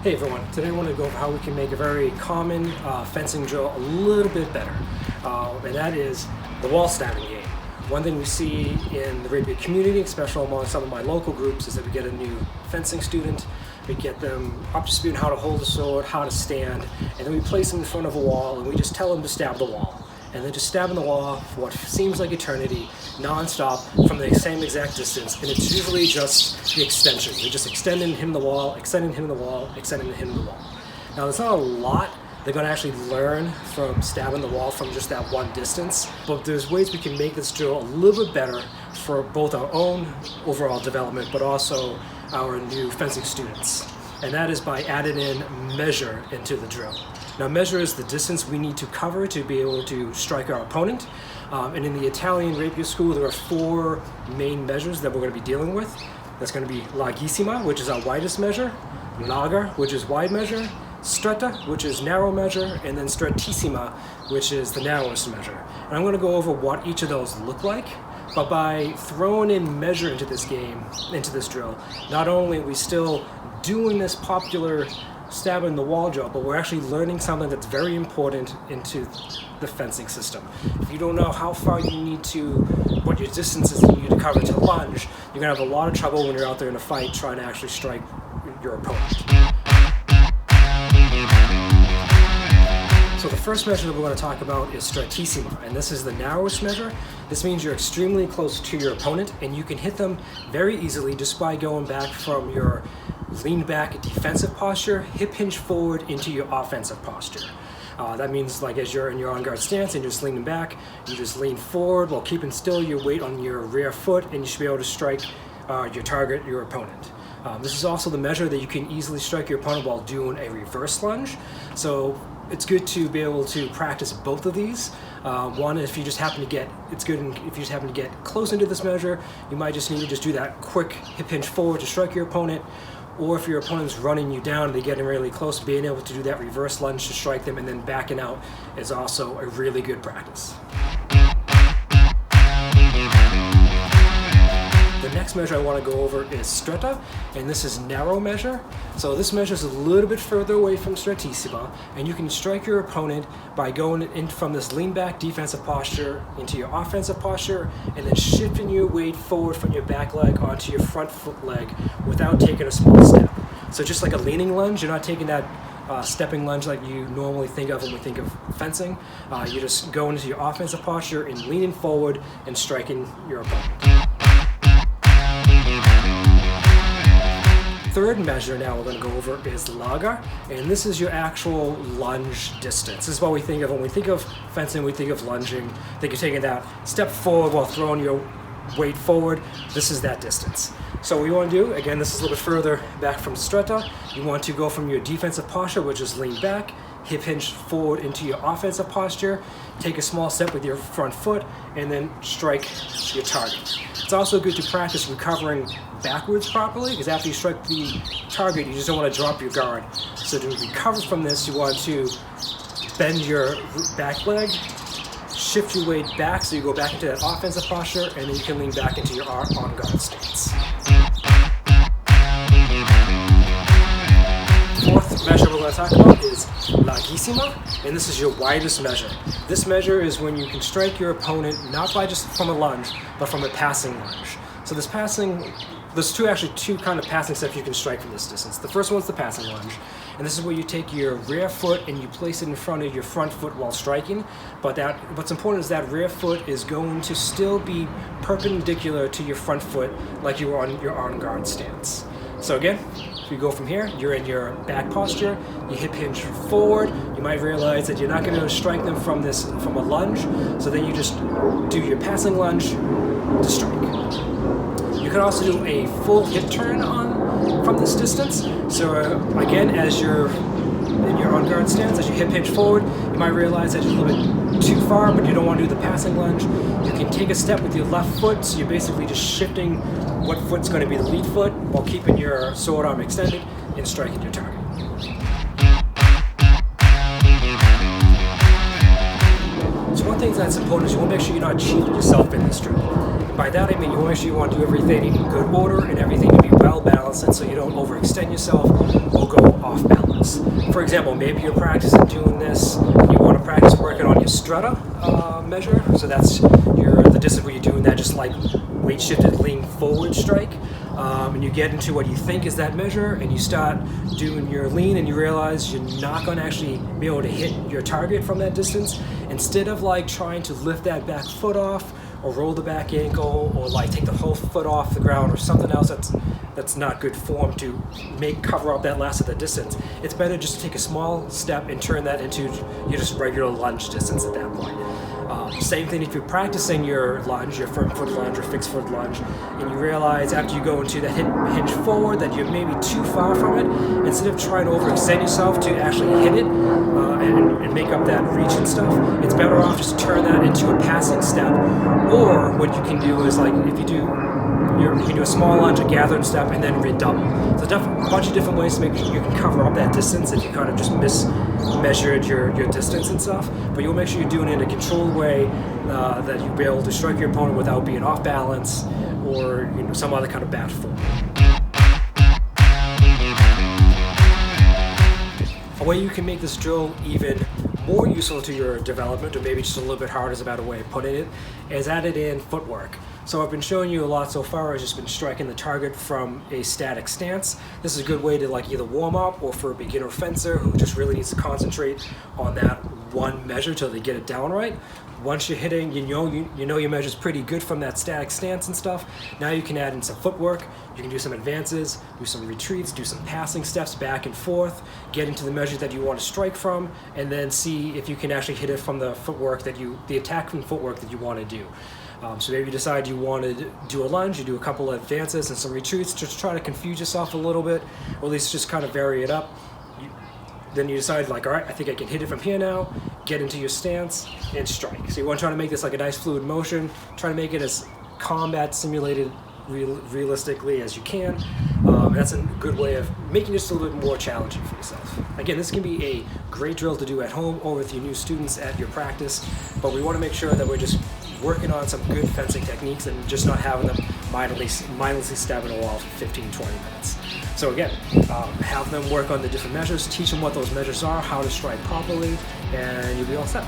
Hey everyone, today I want to go over how we can make a very common fencing drill a little bit better, and that is the wall stabbing game. One thing we see in the Rapier community, especially among some of my local groups, is that we get a new fencing student, we get them up to speed on how to hold the sword, how to stand, and then we place them in front of a wall and we just tell them to stab the wall. And then just stabbing the wall for what seems like eternity, non-stop, from the same exact distance, and it's usually just the extension. You're just extending him the wall, extending him the wall, extending him the wall. Now there's not a lot they're going to actually learn from stabbing the wall from just that one distance, but there's ways we can make this drill a little bit better for both our own overall development, but also our new fencing students. And that is by adding in measure into the drill. Now measure is the distance we need to cover to be able to strike our opponent. And in the Italian Rapier school, there are four main measures that we're going to be dealing with. That's going to be Larghissima, which is our widest measure, Larga, which is wide measure, Stretta, which is narrow measure, and then Strettisima, which is the narrowest measure. And I'm going to go over what each of those look like. But by throwing in measure into this game, into this drill, not only are we still doing this popular stabbing the wall drill, but we're actually learning something that's very important into the fencing system. If you don't know how far you need to, what your distance is you need to cover to lunge, you're going to have a lot of trouble when you're out there in a fight trying to actually strike your opponent. So the first measure that we're going to talk about is Strettisima, and this is the narrowest measure. This means you're extremely close to your opponent and you can hit them very easily just by going back from your lean back defensive posture, hip hinge forward into your offensive posture. That means like as you're in your on-guard stance and you're just leaning back, you just lean forward while keeping still your weight on your rear foot, and you should be able to strike your target, your opponent. This is also the measure that you can easily strike your opponent while doing a reverse lunge. So it's good to be able to practice both of these. One, if you just happen to get, it's good if you just happen to get close into this measure, you might just need to just do that quick hip hinge forward to strike your opponent. Or if your opponent's running you down, they're getting really close, being able to do that reverse lunge to strike them and then backing out is also a really good practice. The next measure I want to go over is Stretta, and this is narrow measure. So this measure is a little bit further away from Strettisima, and you can strike your opponent by going in from this lean back defensive posture into your offensive posture, and then shifting your weight forward from your back leg onto your front foot leg without taking a small step. So just like a leaning lunge, you're not taking that stepping lunge like you normally think of when we think of fencing. You just go into your offensive posture and leaning forward and striking your opponent. Third measure now we're going to go over is Larga, and this is your actual lunge distance. This is what we think of when we think of fencing. We think of lunging. Think you're taking that step forward while throwing your weight forward. This is that distance. So what you want to do, again, this is a little bit further back from Stretta. You want to go from your defensive posture, which is lean back, hip hinge forward into your offensive posture, take a small step with your front foot, and then strike your target. It's also good to practice recovering backwards properly, because after you strike the target, you just don't want to drop your guard. So to recover from this, you want to bend your back leg, shift your weight back so you go back into that offensive posture, and then you can lean back into your on-guard stance. Fourth measure we're going to talk about is Larghissima, and this is your widest measure. This measure is when you can strike your opponent not by just from a lunge, but from a passing lunge. So this passing, there's two kind of passing steps you can strike from this distance. The first one's the passing lunge, and this is where you take your rear foot and you place it in front of your front foot while striking. But what's important is that rear foot is going to still be perpendicular to your front foot like you were on your on-guard stance. So again, if you go from here, you're in your back posture, you hip hinge forward, you might realize that you're not going to strike them from a lunge, so then you just do your passing lunge to strike. You can also do a full hip turn from this distance. So again, as you're in your on-guard stance, as you hip hinge forward, you might realize that you're a little bit too far, but you don't want to do the passing lunge. You can take a step with your left foot, so you're basically just shifting what foot's going to be the lead foot while keeping your sword arm extended and striking your target. So one thing that's important is you want to make sure you're not cheating yourself in this drill. by that I mean you make sure you want to do everything in good order and everything to be well balanced, and so you don't overextend yourself or go off balance. For example, maybe you're practicing doing this, you want to practice working on your Stretta measure, so that's the distance where you're doing that just like weight shifted lean forward strike, and you get into what you think is that measure, and you start doing your lean, and you realize you're not going to actually be able to hit your target from that distance. Instead of like trying to lift that back foot off or roll the back ankle or like take the whole foot off the ground or something else that's not good form to cover up that last of the distance, it's better just to take a small step and turn that into your just regular lunge distance at that point. Same thing if you're practicing your lunge, your firm foot lunge or fixed foot lunge, and you realize after you go into that hinge forward that you're maybe too far from it, instead of trying to overextend yourself to actually hit it and make up that reach and stuff, it's better off just to turn that into a passing step. Or what you can do is like if you can do a small lunge, a gathered step, and then redouble. So a bunch of different ways to make sure you can cover up that distance if you kind of just mismeasured your distance and stuff. But you'll make sure you're doing it in a controlled way that you'll be able to strike your opponent without being off balance or some other kind of bad form. A way you can make this drill even more useful to your development, or maybe just a little bit harder is a better way of putting it, is added in footwork. So I've been showing you a lot so far. I've just been striking the target from a static stance. This is a good way to like either warm up or for a beginner fencer who just really needs to concentrate on that one measure till they get it down right. Once you're hitting, you know your measure's pretty good from that static stance and stuff. Now you can add in some footwork. You can do some advances, do some retreats, do some passing steps back and forth, get into the measure that you want to strike from, and then see if you can actually hit it from the footwork the attack from footwork that you want to do. So maybe you decide you want to do a lunge, you do a couple of advances and some retreats, just try to confuse yourself a little bit, or at least just kind of vary it up. Then you decide like, all right, I think I can hit it from here now, get into your stance and strike. So you want to try to make this like a nice fluid motion, try to make it as combat simulated realistically as you can. That's a good way of making it just a little bit more challenging for yourself. Again, this can be a great drill to do at home or with your new students at your practice, but we want to make sure that we're just working on some good fencing techniques and just not having them mindlessly stabbing a wall for 15-20 minutes. So again, have them work on the different measures, teach them what those measures are, how to strike properly, and you'll be all set.